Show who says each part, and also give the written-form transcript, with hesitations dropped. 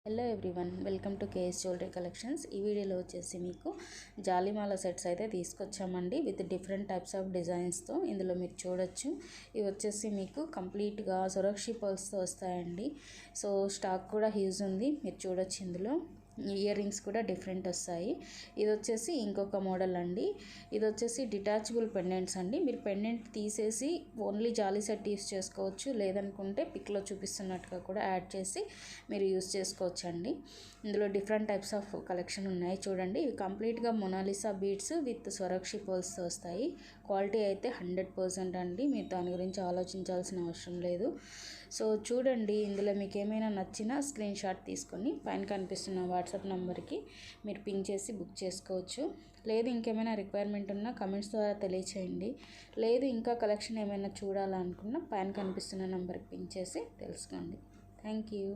Speaker 1: Hello everyone, welcome to KS jewellery collections. ఈ వీడియోలో వచ్చేసి మీకు జాలిమాల సెట్స్ అయితే తీసుకొచ్చామండి విత్ డిఫరెంట్ టైప్స్ ఆఫ్ డిజైన్స్తో. ఇందులో మీరు చూడొచ్చు, ఇవి వచ్చేసి మీకు కంప్లీట్గా సొరక్షి పర్ల్స్తో వస్తాయండి. సో స్టాక్ కూడా హ్యూజ్ ఉంది, మీరు చూడొచ్చు. ఇందులో ఇయర్ రింగ్స్ కూడా డిఫరెంట్ వస్తాయి. ఇది వచ్చేసి ఇంకొక మోడల్ అండి. ఇది వచ్చేసి డిటాచబుల్ పెండెంట్స్ అండి. మీరు పెండెంట్ తీసేసి ఓన్లీ జాలీ సెట్ యూస్ చేసుకోవచ్చు, లేదనుకుంటే పిక్లో చూపిస్తున్నట్టుగా కూడా యాడ్ చేసి మీరు యూస్ చేసుకోవచ్చు అండి. ఇందులో డిఫరెంట్ టైప్స్ ఆఫ్ కలెక్షన్ ఉన్నాయి చూడండి. ఇవి కంప్లీట్గా మొనాలిసా బీడ్స్ విత్ స్వరక్షి పర్ల్స్తో వస్తాయి. క్వాలిటీ అయితే 100% అండి, మీరు దాని గురించి ఆలోచించాల్సిన అవసరం లేదు. సో చూడండి, ఇందులో మీకు ఏమైనా నచ్చినా స్క్రీన్ షాట్ తీసుకొని పైన కనిపిస్తున్న వాట్సాప్ నెంబర్కి మీరు పింక్ చేసి బుక్ చేసుకోవచ్చు. లేదు ఇంకేమైనా రిక్వైర్మెంట్ ఉన్నా కమెంట్స్ ద్వారా తెలియచేయండి. లేదు ఇంకా కలెక్షన్ ఏమైనా చూడాలనుకున్నా పైన కనిపిస్తున్న నెంబర్కి పింక్ చేసి తెలుసుకోండి. Thank you.